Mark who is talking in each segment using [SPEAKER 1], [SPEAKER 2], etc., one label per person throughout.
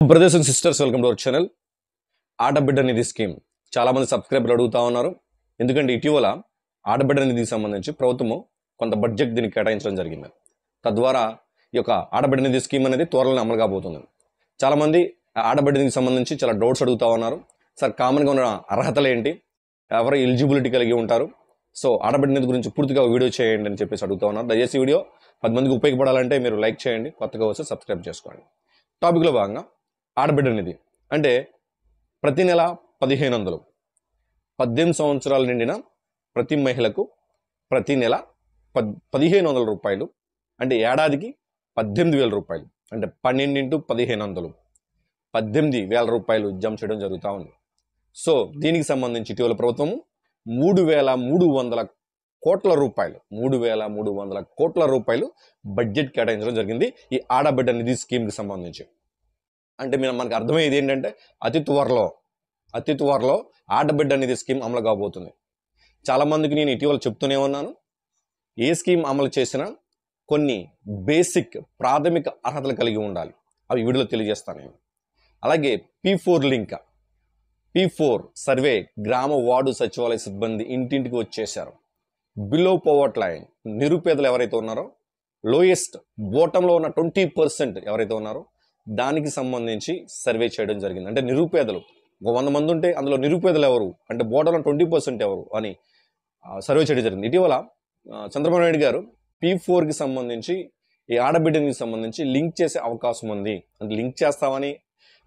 [SPEAKER 1] Brothers and sisters, welcome to our channel. ఆడబిడ్డ నిధి scheme చాలా మంది సబ్స్క్రైబర్లు అడుగుతా ఉన్నారు. ఎందుకంటే ఇటీవల ఆడబిడ్డ నిధికి సంబంధించి ప్రభుత్వము కొంత బడ్జెట్ దీనికి కేటాయించడం జరిగింది. తద్వారా ఈ యొక్క ఆడబిడ్డ నిధి స్కీమ్ అనేది త్వరలో అమలు కాబోతుంది. చాలామంది ఆడబిడ్డ నిధికి సంబంధించి చాలా డౌట్స్ అడుగుతూ ఉన్నారు. సార్, కామన్గా ఉన్న అర్హతలు ఏంటి, ఎవరు ఎలిజిబిలిటీ కలిగి ఉంటారు, సో ఆడబిడ్డ నిధి గురించి పూర్తిగా వీడియో చేయండి అని చెప్పేసి అడుగుతూ ఉన్నారు. దయచేసి వీడియో 10 మందికి ఉపయోగపడాలంటే మీరు లైక్ చేయండి, కొత్తగా వస్తే సబ్స్క్రైబ్ చేసుకోండి. టాపిక్లో భాగంగా ఆడబిడ్డ నిధి అంటే ప్రతి నెల 1500, 18 సంవత్సరాలు నిండిన ప్రతి మహిళకు ప్రతి నెల 1500 రూపాయలు, అంటే ఏడాదికి 18,000 రూపాయలు, అంటే 12 × 1500 18,000 రూపాయలు జమ చేయడం జరుగుతూ ఉంది. సో దీనికి సంబంధించి ఇటీవల ప్రభుత్వము 3,300 కోట్ల రూపాయలు 3,300 కోట్ల రూపాయలు బడ్జెట్ కేటాయించడం జరిగింది ఈ ఆడబిడ్డ నిధి స్కీమ్కి సంబంధించి. అంటే మనకు అర్థమయ్యేది ఏంటంటే అతి త్వరలో ఆడబిడ్డ నిధి స్కీమ్ అమలు కాబోతుంది. చాలామందికి నేను ఇటీవల చెప్తూనే ఉన్నాను, ఏ స్కీమ్ అమలు చేసినా కొన్ని బేసిక్ ప్రాథమిక అర్హతలు కలిగి ఉండాలి. అవి వీడియోలో తెలియజేస్తాను నేను. అలాగే P4 లింక్, P4 సర్వే గ్రామ వార్డు సచివాలయ సిబ్బంది ఇంటింటికి వచ్చేశారు. బిలో పవర్టీ లైన్ నిరుపేదలు ఎవరైతే ఉన్నారో, లోయెస్ట్ బోటంలో ఉన్న 20% ఎవరైతే ఉన్నారో దానికి సంబంధించి సర్వే చేయడం జరిగింది. అంటే నిరుపేదలు 100 మంది ఉంటే అందులో నిరుపేదలు ఎవరు, అంటే బోటంలో 20% ఎవరు అని సర్వే చేయడం జరిగింది. ఇటీవల చంద్రబాబు నాయుడు గారు P4కి సంబంధించి ఈ ఆడబిడ్డకి సంబంధించి లింక్ చేసే అవకాశం ఉంది. అంటే లింక్ చేస్తామని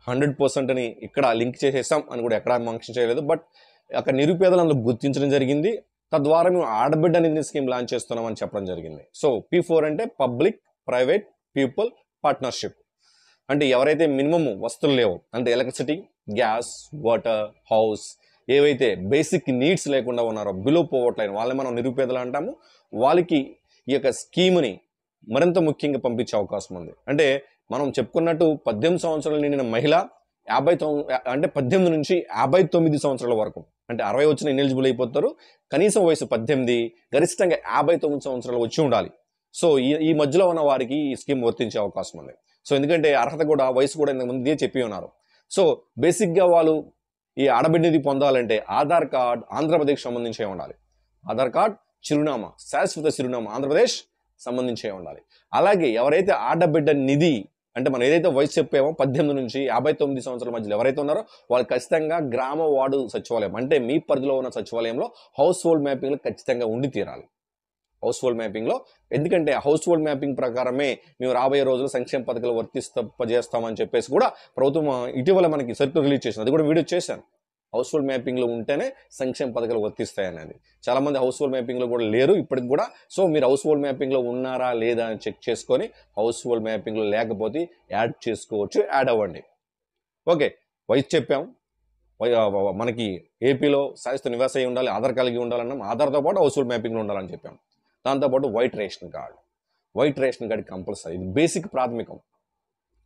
[SPEAKER 1] 100% అని ఇక్కడ లింక్ చేసేస్తాం అని కూడా ఎక్కడా మెన్షన్ చేయలేదు. బట్ అక్కడ నిరుపేదలు అందులో గుర్తించడం జరిగింది. తద్వారా మేము ఆడబిడ్డ నిధి స్కీమ్ లాంచ్ చేస్తున్నామని చెప్పడం జరిగింది. సో P4 అంటే పబ్లిక్ ప్రైవేట్ పీపుల్ పార్ట్నర్షిప్. అంటే ఎవరైతే మినిమం వస్తువులు లేవు, అంటే ఎలక్ట్రిసిటీ, గ్యాస్, వాటర్, హౌస్, ఏవైతే బేసిక్ నీడ్స్ లేకుండా ఉన్నారో బిలో పవర్టీ లైన్, వాళ్ళని మనం నిరుపేదలు అంటాము. వాళ్ళకి ఈ యొక్క స్కీమ్ని మరింత ముఖ్యంగా పంపించే అవకాశం ఉంది. అంటే మనం చెప్పుకున్నట్టు 18 సంవత్సరాలు నిండిన మహిళ 18 నుంచి 59 సంవత్సరాల వరకు, అంటే 60 వచ్చిన ఎలిజిబుల్ అయిపోతారు. కనీసం వయసు 18, గరిష్టంగా 59 సంవత్సరాలు వచ్చి ఉండాలి. సో ఈ మధ్యలో ఉన్న వారికి ఈ స్కీమ్ వర్తించే అవకాశం ఉంది. సో ఎందుకంటే అర్హత కూడా, వయసు కూడా ఇంతకుముందే చెప్పి ఉన్నారు. సో బేసిక్గా వాళ్ళు ఈ ఆడబిడ్డ నిధి పొందాలంటే ఆధార్ కార్డ్ ఆంధ్రప్రదేశ్ సంబంధించే ఉండాలి. ఆధార్ కార్డ్, చిరునామా, శాశ్వత చిరునామా ఆంధ్రప్రదేశ్ సంబంధించే ఉండాలి. అలాగే ఎవరైతే ఆడబిడ్డ నిధి అంటే మనం ఏదైతే వయసు చెప్పామో 18 నుంచి 59 సంవత్సరాల మధ్యలో ఎవరైతే ఉన్నారో వాళ్ళు ఖచ్చితంగా గ్రామ వార్డు సచివాలయం, అంటే మీ పరిధిలో ఉన్న సచివాలయంలో హౌస్ హోల్డ్ మ్యాపింగ్లో ఖచ్చితంగా ఉండి తీరాలి. హౌస్ హోల్డ్ మ్యాపింగ్లో, ఎందుకంటే హౌస్ హోల్డ్ మ్యాపింగ్ ప్రకారమే మేము రాబోయే రోజుల్లో సంక్షేమ పథకాలు వర్తింపజేస్తామని చెప్పేసి కూడా ప్రభుత్వం ఇటీవల మనకి సర్క్యులర్ రిలీజ్ చేసింది. అది కూడా వీడియో చేశాను. హౌస్ హోల్డ్ మ్యాపింగ్లో ఉంటేనే సంక్షేమ పథకాలు వర్తిస్తాయి అనేది. చాలామంది హౌస్ హోల్డ్ మ్యాపింగ్లో కూడా లేరు ఇప్పటికి కూడా. సో మీరు హౌస్ హోల్డ్ మ్యాపింగ్లో ఉన్నారా లేదా అని చెక్ చేసుకొని, హౌస్ హోల్డ్ మ్యాపింగ్లో లేకపోతే యాడ్ చేసుకోవచ్చు, యాడ్ అవ్వండి. ఓకే, వయసు చెప్పాం. మనకి ఏపీలో శాశ్వత నివాస అయి ఉండాలి, ఆధార్ కలిగి ఉండాలన్నాం. ఆధార్తో పాటు హౌస్ హోల్డ్ మ్యాపింగ్లో ఉండాలని చెప్పాం. దాంతోపాటు వైట్ రేషన్ కార్డ్ కంపల్సరీ, ఇది బేసిక్ ప్రాథమికం.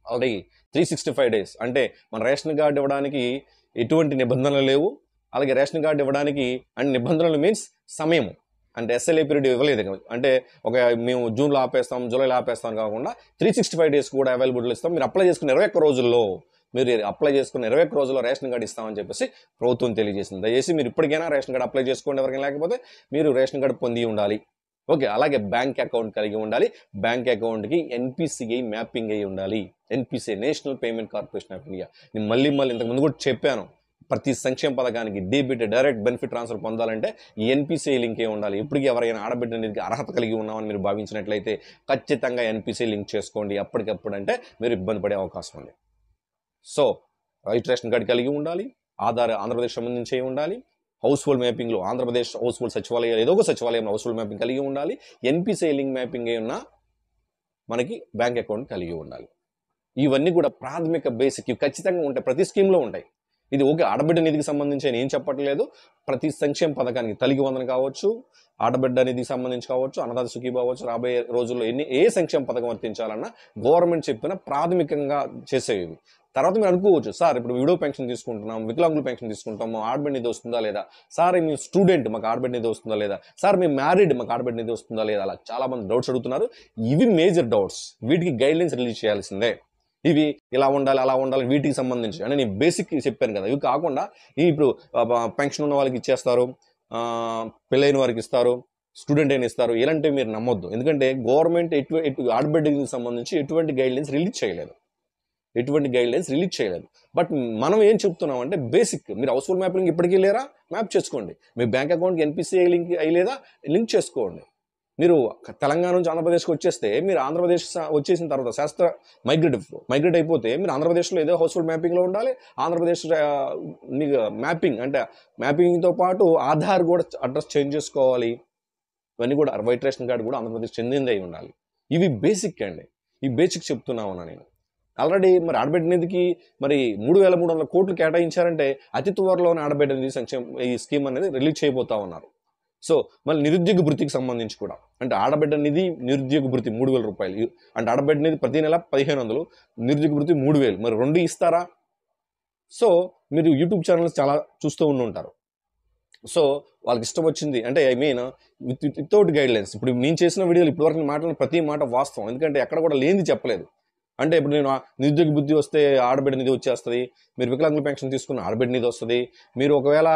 [SPEAKER 1] ఆల్రెడీ 365 days, అంటే మన రేషన్ కార్డు ఇవ్వడానికి ఎటువంటి నిబంధనలు లేవు. అలాగే రేషన్ కార్డు ఇవ్వడానికి అన్ని నిబంధనలు మీన్స్ సమయం, అంటే SLA పీరియడ్ ఇవ్వలేదు. అంటే మేము జూన్లో ఆపేస్తాం, జూలైలో ఆపేస్తాం కాకుండా 365 days కూడా అవైలబుల్ ఇస్తాం. మీరు అప్లై చేసుకున్న 21 రోజుల్లో రేషన్ కార్డు ఇస్తామని చెప్పేసి ప్రభుత్వం తెలియజేసింది. దయచేసి మీరు ఇప్పటికైనా రేషన్ కార్డు అప్లై చేసుకోండి. ఎవరికైనా లేకపోతే మీరు రేషన్ కార్డు పొంది ఉండాలి. ఓకే, అలాగే బ్యాంక్ అకౌంట్ కలిగి ఉండాలి. బ్యాంక్ అకౌంట్కి NPCI మ్యాపింగ్ అయ్యి ఉండాలి. NPCI national payment corporation of India. నేను మళ్ళీ ఇంతకుముందు కూడా చెప్పాను, ప్రతి సంక్షేమ పథకానికి డెబిట్ డైరెక్ట్ బెనిఫిట్ ట్రాన్స్ఫర్ పొందాలంటే ఈ NPCI లింక్ అయి ఉండాలి. ఇప్పటికీ ఎవరైనా ఆడబిడ్డ నిధికి అర్హత కలిగి ఉన్నామని మీరు భావించినట్లయితే ఖచ్చితంగా NPCI లింక్ చేసుకోండి. అప్పటికప్పుడు అంటే మీరు ఇబ్బంది పడే అవకాశం ఉంది. సో వైట్ రేషన్ కార్డు కలిగి ఉండాలి, ఆధార్ ఆంధ్రప్రదేశ్ సంబంధించి ఉండాలి, house hold మ్యాపింగ్లో Andhra Pradesh house hold సచివాలయం ఏదో ఒక సచివాలయం హౌస్ హోల్డ్ మ్యాపింగ్ కలిగి ఉండాలి. NPCI లింక్ మ్యాపింగ్ అయి ఉన్న మనకి బ్యాంక్ అకౌంట్ కలిగి ఉండాలి. ఇవన్నీ కూడా ప్రాథమిక బేసిక్, ఇవి ఖచ్చితంగా ఉంటాయి, ప్రతి స్కీమ్లో ఉంటాయి. ఇది ఓకే, ఆడబిడ్డ నిధికి సంబంధించి నేను ఏం చెప్పట్లేదు. ప్రతి సంక్షేమ పథకానికి, తల్లికి వందన కావచ్చు, ఆడబిడ్డ నిధికి సంబంధించి కావచ్చు, అన్నదాత సుఖీభవ కావచ్చు, రాబోయే రోజుల్లో ఏ సంక్షేమ పథకం వర్తించాలన్నా గవర్నమెంట్ చెప్పిన ప్రాథమికంగా చేసేవి. తర్వాత మీరు అనుకోవచ్చు, సార్ ఇప్పుడు విడో పెన్షన్ తీసుకుంటున్నాం, వికలాంగుల పెన్షన్ తీసుకుంటాము, ఆడబిడ్డ నిధి వస్తుందా లేదా, సార్ మీ స్టూడెంట్ మాకు ఆడబిడ్డ నిధి వస్తుందా లేదా, సార్ మీ మ్యారీడ్ మాకు ఆడబిడ్డ నిధి వస్తుందా లేదా, అలా చాలామంది డౌట్స్ అడుగుతున్నారు. ఇవి మేజర్ డౌట్స్, వీటికి గైడ్లైన్స్ రిలీజ్ చేయాల్సిందే. ఇవి ఇలా ఉండాలి అలా ఉండాలి వీటికి సంబంధించి అంటే నేను బేసిక్ చెప్పాను కదా. ఇవి కాకుండా ఇప్పుడు పెన్షన్ ఉన్న వాళ్ళకి ఇచ్చేస్తారు, పెళ్ళైన వారికి ఇస్తారు, స్టూడెంట్ అయినా ఇస్తారు, ఇలాంటివి మీరు నమ్మొద్దు. ఎందుకంటే గవర్నమెంట్ ఆడబిడ్డకి సంబంధించి ఎటువంటి గైడ్లైన్స్ రిలీజ్ చేయలేదు. బట్ మనం ఏం చెప్తున్నాం అంటే బేసిక్ మీరు హౌస్ హోల్డ్ మ్యాప్ లింక్ ఇప్పటికీ లేరా, మ్యాప్ చేసుకోండి. మీ బ్యాంక్ అకౌంట్కి ఎన్పిసిఐ లింక్ అయ్యలేదా, లింక్ చేసుకోండి. మీరు తెలంగాణ నుంచి ఆంధ్రప్రదేశ్కి వచ్చేస్తే మీరు ఆంధ్రప్రదేశ్ వచ్చేసిన తర్వాత శాస్త్ర మైగ్రేట్ అయిపోతే మీరు ఆంధ్రప్రదేశ్లో ఏదో హౌస్ హోల్డ్ మ్యాపింగ్లో ఉండాలి. ఆంధ్రప్రదేశ్ మీకు మ్యాపింగ్ అంటే మ్యాపింగ్తో పాటు ఆధార్ కూడా అడ్రస్ చేంజ్ చేసుకోవాలి. ఇవన్నీ కూడా వైట్ రేషన్ కార్డు కూడా ఆంధ్రప్రదేశ్ చెందింది అయి ఉండాలి. ఇవి బేసిక్ అండి. ఈ బేసిక్ చెప్తున్నామన్నా నేను. ఆల్రెడీ మరి ఆడబిడ్డ నిధికి మరి 3,300 కోట్లు కేటాయించారంటే అతి త్వరలోనే ఆడబిడ్డ నిధి ఈ స్కీమ్ అనేది రిలీజ్ చేయబోతా ఉన్నారు. సో మళ్ళీ నిరుద్యోగ భృతికి సంబంధించి కూడా అంటే ఆడబిడ్డ నిధి నిరుద్యోగ భృతి 3,000 రూపాయలు అంటే ఆడబిడ్డ నిధి ప్రతి నెల 1,500, నిరుద్యోగ భృతి 3,000. మరి 2 ఇస్తారా? సో మీరు యూట్యూబ్ ఛానల్స్ చాలా చూస్తూ ఉంటారు. సో వాళ్ళకి ఇష్టం వచ్చింది అంటే ఐ మీన్ వితౌట్ గైడ్లైన్స్. ఇప్పుడు నేను చేసిన వీడియోలు ఇప్పటివరకు నేను మాట్లాడిన ప్రతి మాట వాస్తవం. ఎందుకంటే ఎక్కడ కూడా లేనిది చెప్పలేదు. అంటే ఇప్పుడు నేను నిరుద్యోగ బుద్ధి వస్తే ఆడబిడ్డ నిధి వచ్చేస్తుంది, మీరు వికలాంగుల పెన్షన్ తీసుకున్న ఆడబిడ్డ నిధి వస్తుంది, మీరు ఒకవేళ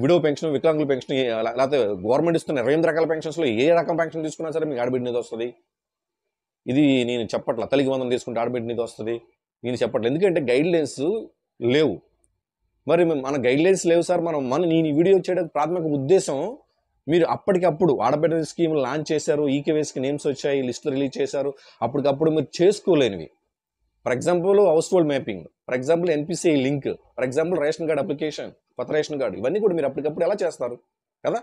[SPEAKER 1] విడో పెన్షన్ వికలాంగుల పెన్షన్ లేకపోతే గవర్నమెంట్ ఇస్తున్న 28 రకాల పెన్షన్స్లో ఏ రకం పెన్షన్ తీసుకున్నా సరే మీకు ఆడబిడ్డ నిధి వస్తుంది. ఇది నేను చెప్పట్ల తల్లికి వందనం తీసుకుంటే ఆడబిడ్డ నిధి వస్తుంది నేను చెప్పట్లేదు. ఎందుకంటే గైడ్లైన్స్ లేవు. మరి మన గైడ్లైన్స్ లేవు సార్. నేను ఈ వీడియో చేయడానికి ప్రాథమిక ఉద్దేశం మీరు అప్పటికప్పుడు ఆడబిడ్డ స్కీమ్ లాంచ్ చేశారు, ఈకేవైసీకి నేమ్స్ వచ్చాయి, లిస్టులు రిలీజ్ చేశారు, అప్పటికప్పుడు మీరు చేసుకోలేనివి. For example household mapping, for example NPCI link, for example ration card application, కొత్త రేషన్ కార్డు, ఇవన్నీ కూడా మీరు అప్పటికప్పుడు ఎలా చేస్తారు కదా.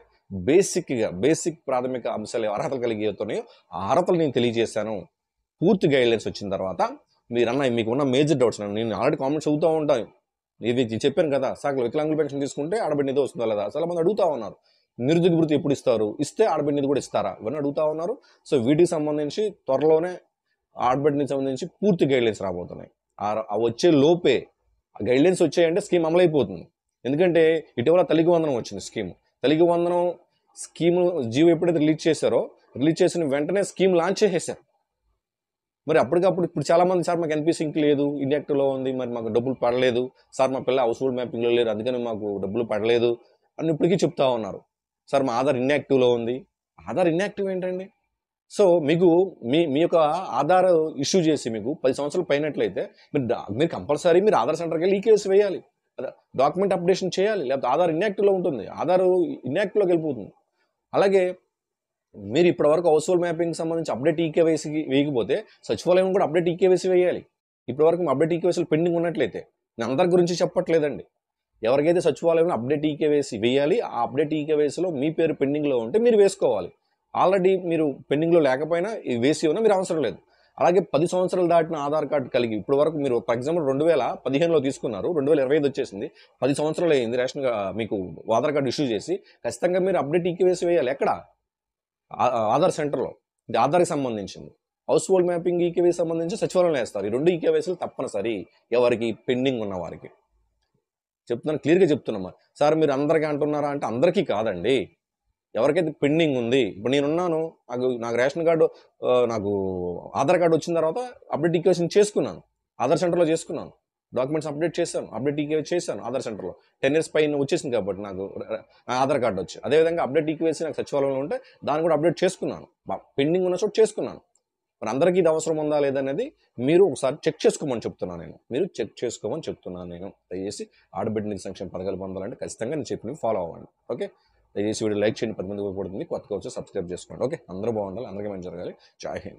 [SPEAKER 1] బేసిక్ ప్రాథమిక అంశాలు అర్హతలు కలిగేతున్నాయో ఆ అర్హతలు నేను తెలియజేశాను. పూర్తి గైడ్లైన్స్ వచ్చిన తర్వాత మీకు ఉన్న మేజర్ డౌట్స్ నేను ఆల్రెడీ కామెంట్స్ చదువుతూ ఉంటాను. ఇది చెప్పాను కదా, సార్ వికలాంగుల పెన్షన్ తీసుకుంటే ఆడబిడ్డ నిధి వస్తుందా లేదా చాలా మంది అడుగుతూ ఉన్నారు. నిరుద్యోగ భృతి ఎప్పుడు ఇస్తారు, ఇస్తే ఆడబిడ్డ నిధి కూడా ఇస్తారా, ఇవన్నీ అడుగుతూ ఉన్నారు. సో వీటికి సంబంధించి త్వరలోనే ఆడబిడ్డ నిధి సంబంధించి పూర్తి గైడ్లైన్స్ రాబోతున్నాయి. వచ్చే లోపే గైడ్లైన్స్ వచ్చాయంటే స్కీమ్ అమలైపోతుంది. ఎందుకంటే ఇటీవల తల్లికి వందనం వచ్చింది స్కీమ్. తల్లికి వందనం స్కీమ్ జియో ఎప్పుడైతే రిలీజ్ చేసిన వెంటనే స్కీమ్ లాంచ్ చేసేసారు. మరి అప్పటికప్పుడు ఇప్పుడు చాలామంది సార్ మాకు ఎన్పిసి లింక్ లేదు, ఇన్యాక్టివ్లో ఉంది, మరి మాకు డబ్బులు పడలేదు సార్, మా పిల్ల హౌస్ హోల్డ్ మ్యాపింగ్లో లేదు అందుకని మాకు డబ్బులు పడలేదు అని ఇప్పటికీ చెప్తా ఉన్నారు. సార్ మా ఆధార్ ఇన్యాక్టివ్లో ఉంది. ఆధార్ ఇన్యాక్టివ్ ఏంటండి? సో మీకు మీ యొక్క ఆధార్ ఇష్యూ చేసి మీకు 10 సంవత్సరాలు పైనట్లయితే మీరు కంపల్సరీ మీరు ఆధార్ సెంటర్కి వెళ్ళి ఈకేవైసీ వేయాలి, డాక్యుమెంట్ అప్డేషన్ చేయాలి, లేకపోతే ఆధార్ ఇన్యాక్టివ్లో ఉంటుంది, ఆధార్ ఇన్యాక్టివ్లోకి వెళ్ళిపోతుంది. అలాగే మీరు ఇప్పటివరకు హౌస్ హోల్డ్ మ్యాపింగ్ సంబంధించి అప్డేట్ ఈకేవైసీకి వేయకపోతే సచివాలయం కూడా అప్డేట్ ఈకేవైసీ వేయాలి. ఇప్పటివరకు అప్డేట్ ఈకేవైసీలు పెండింగ్ ఉన్నట్లయితే, నేను అందరి గురించి చెప్పట్లేదండి, ఎవరికైతే సచివాలయంలో అప్డేట్ ఈకేవైసీ వేయాలి, ఆ అప్డేట్ ఈకేవైసీలో మీ పేరు పెండింగ్లో ఉంటే మీరు వేసుకోవాలి. ఆల్రెడీ మీరు పెండింగ్లో లేకపోయినా వేసి ఉన్నా మీరు అవసరం లేదు. అలాగే 10 సంవత్సరాలు దాటిన ఆధార్ కార్డు కలిగి ఇప్పుడు వరకు మీరు ఫర్ ఎగ్జాంపుల్ 2015లో తీసుకున్నారు, 2025 వచ్చేసింది, 10 సంవత్సరాలు అయింది రేషన్ మీకు ఆధార్ కార్డు ఇష్యూ చేసి, ఖచ్చితంగా మీరు అప్డేట్ ఈకేవైసీ వేయాలి. ఎక్కడ? ఆధార్ సెంటర్లో. ఇది ఆధార్కి సంబంధించింది. హౌస్ హోల్డ్ మ్యాపింగ్ ఈకేవైసీ సంబంధించి సచివాలయంలో వేస్తారు. ఈ 2 ఈకేవైసీలు తప్పనిసరి ఎవరికి పెండింగ్ ఉన్న వారికి. చెప్తున్నాను, క్లియర్గా చెప్తున్నామా సార్. మీరు అందరికీ అంటున్నారా అంటే అందరికీ కాదండి, ఎవరికైతే పెండింగ్ ఉంది. ఇప్పుడు నేనున్నాను, నాకు రేషన్ కార్డు నాకు ఆధార్ కార్డు వచ్చిన తర్వాత అప్డేట్ ఈకేవైసీ చేసుకున్నాను, ఆధార్ సెంటర్లో చేసుకున్నాను, డాక్యుమెంట్స్ అప్డేట్ చేశాను, అప్డేట్ ఈకేవైసీ చేశాను ఆధార్ సెంటర్లో. 10 years పైన వచ్చేసింది కాబట్టి నాకు ఆధార్ కార్డు వచ్చి. అదేవిధంగా అప్డేట్ ఈకేవైసీ నాకు సచివాలయంలో ఉంటే దాన్ని కూడా అప్డేట్ చేసుకున్నాను, పెండింగ్ ఉన్న చోట చేసుకున్నాను. మరి అందరికీ ఇది అవసరం ఉందా లేదనేది మీరు ఒకసారి చెక్ చేసుకోమని చెప్తున్నాను నేను. మీరు చెక్ చేసుకోమని చెప్తున్నాను నేను. దయచేసి ఆడబిడ్డ నిధి సంక్షేమ పథకాలు పొందాలంటే ఖచ్చితంగా నేను చెప్పినవి ఫాలో అవ్వండి. ఓకే, దయచేసి వీడియో లైక్ చేయండి, 10 మందికి ఉపయోగపడుతుంది. కొత్తగా వచ్చి సబ్స్క్రైబ్ చేసుకోండి. ఓకే, అందరూ బాగుండాలి, అందరికీ మంచి జరగాలి. జై హింద్.